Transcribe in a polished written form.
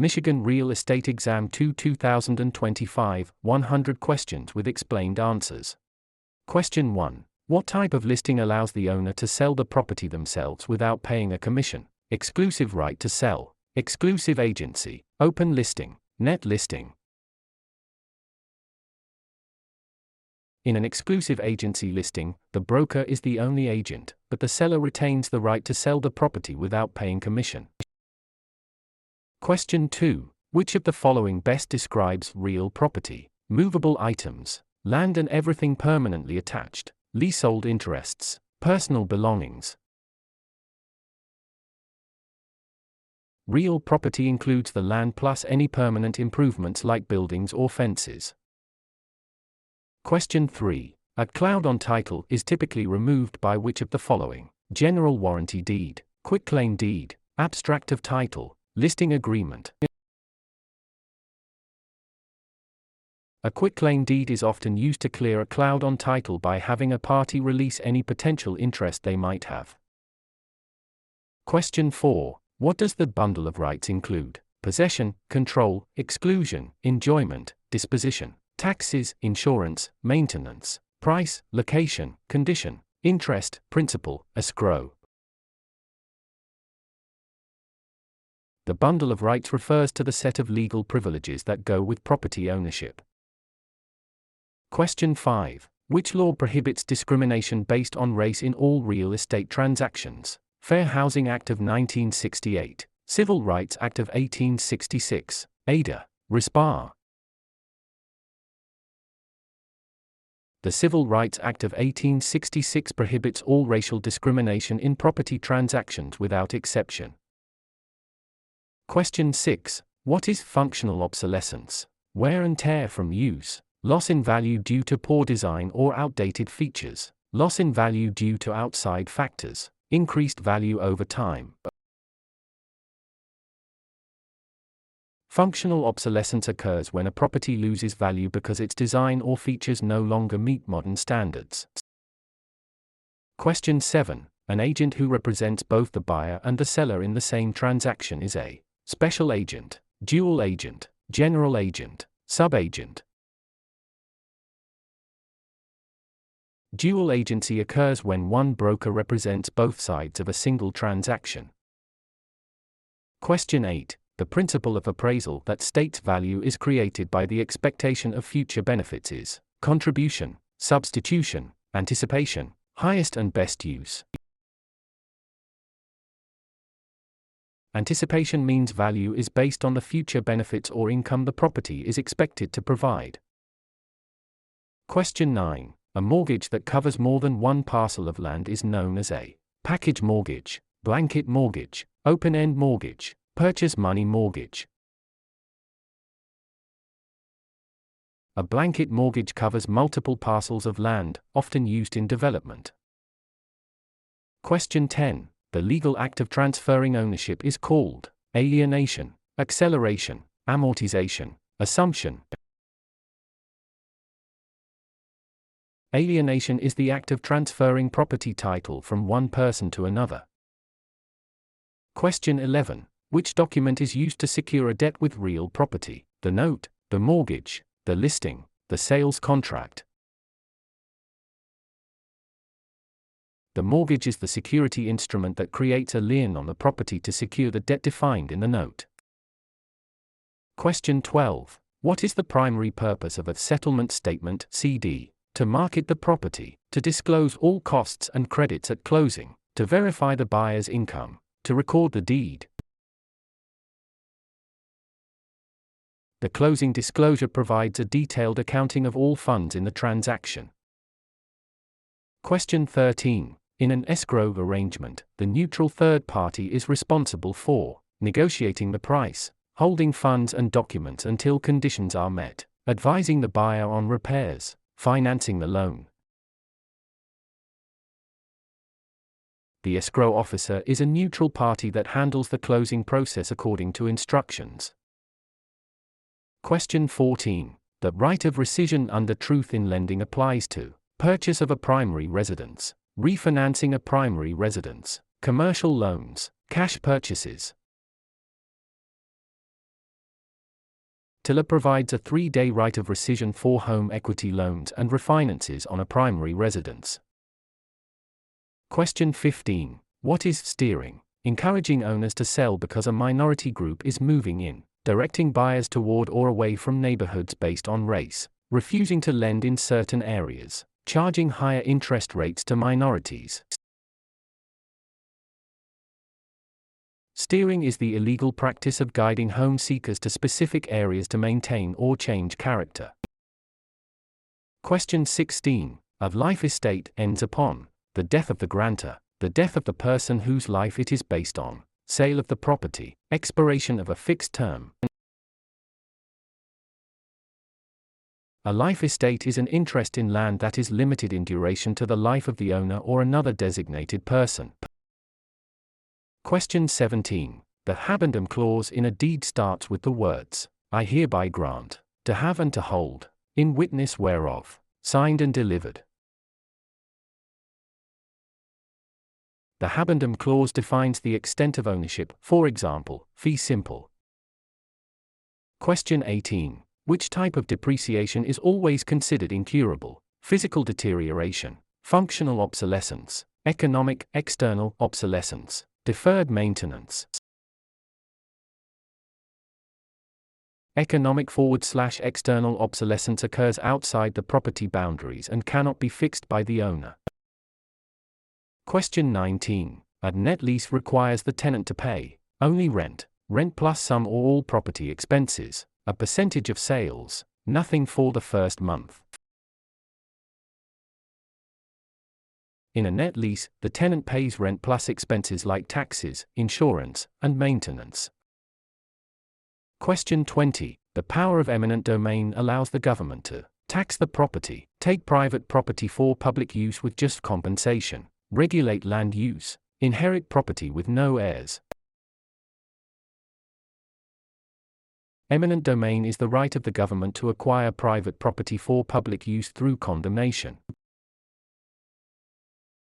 Michigan Real Estate Exam 2 2025, 100 questions with explained answers. Question 1. What type of listing allows the owner to sell the property themselves without paying a commission? Exclusive right to sell, exclusive agency, open listing, net listing. In an exclusive agency listing, the broker is the only agent, but the seller retains the right to sell the property without paying commission. Question 2. Which of the following best describes real property? Movable items, land and everything permanently attached, leasehold interests, personal belongings. Real property includes the land plus any permanent improvements like buildings or fences. Question 3. A cloud on title is typically removed by which of the following? General warranty deed, quitclaim deed, abstract of title, listing agreement. A quitclaim deed is often used to clear a cloud on title by having a party release any potential interest they might have. Question 4. What does the bundle of rights include? Possession, control, exclusion, enjoyment, disposition, taxes, insurance, maintenance, price, location, condition, interest, principal, escrow. The bundle of rights refers to the set of legal privileges that go with property ownership. Question 5. Which law prohibits discrimination based on race in all real estate transactions? Fair Housing Act of 1968, Civil Rights Act of 1866, Ada, Respar. The Civil Rights Act of 1866 prohibits all racial discrimination in property transactions without exception. Question 6. What is functional obsolescence? Wear and tear from use, loss in value due to poor design or outdated features, loss in value due to outside factors, increased value over time. Functional obsolescence occurs when a property loses value because its design or features no longer meet modern standards. Question 7. An agent who represents both the buyer and the seller in the same transaction is a special agent, dual agent, general agent, subagent. Dual agency occurs when one broker represents both sides of a single transaction. Question 8. The principle of appraisal that states value is created by the expectation of future benefits is contribution, substitution, anticipation, highest and best use. Anticipation means value is based on the future benefits or income the property is expected to provide. Question 9. A mortgage that covers more than one parcel of land is known as a package mortgage, blanket mortgage, open-end mortgage, purchase money mortgage. A blanket mortgage covers multiple parcels of land, often used in development. Question 10. The legal act of transferring ownership is called alienation, acceleration, amortization, assumption. Alienation is the act of transferring property title from one person to another. Question 11. Which document is used to secure a debt with real property? The note, the mortgage, the listing, the sales contract. The mortgage is the security instrument that creates a lien on the property to secure the debt defined in the note. Question 12. What is the primary purpose of a settlement statement (CD)? To market the property, to disclose all costs and credits at closing, to verify the buyer's income, to record the deed. The closing disclosure provides a detailed accounting of all funds in the transaction. Question 13. In an escrow arrangement, the neutral third party is responsible for negotiating the price, holding funds and documents until conditions are met, advising the buyer on repairs, financing the loan. The escrow officer is a neutral party that handles the closing process according to instructions. Question 14. The right of rescission under truth in lending applies to purchase of a primary residence, refinancing a primary residence, commercial loans, cash purchases. TILA provides a 3-day right of rescission for home equity loans and refinances on a primary residence. Question 15. What is steering? Encouraging owners to sell because a minority group is moving in, directing buyers toward or away from neighborhoods based on race, refusing to lend in certain areas, charging higher interest rates to minorities. Steering is the illegal practice of guiding home seekers to specific areas to maintain or change character. Question 16. A life estate ends upon the death of the grantor, the death of the person whose life it is based on, sale of the property, expiration of a fixed term. A life estate is an interest in land that is limited in duration to the life of the owner or another designated person. Question 17. The habendum clause in a deed starts with the words, I hereby grant, to have and to hold, in witness whereof, signed and delivered. The habendum clause defines the extent of ownership, for example, fee simple. Question 18. Which type of depreciation is always considered incurable? Physical deterioration, functional obsolescence, economic, external obsolescence, deferred maintenance. Economic / external obsolescence occurs outside the property boundaries and cannot be fixed by the owner. Question 19. A net lease requires the tenant to pay only rent plus some or all property expenses, a percentage of sales, nothing for the first month. In a net lease, the tenant pays rent plus expenses like taxes, insurance, and maintenance. Question 20. The power of eminent domain allows the government to tax the property, take private property for public use with just compensation, regulate land use, inherit property with no heirs. Eminent domain is the right of the government to acquire private property for public use through condemnation.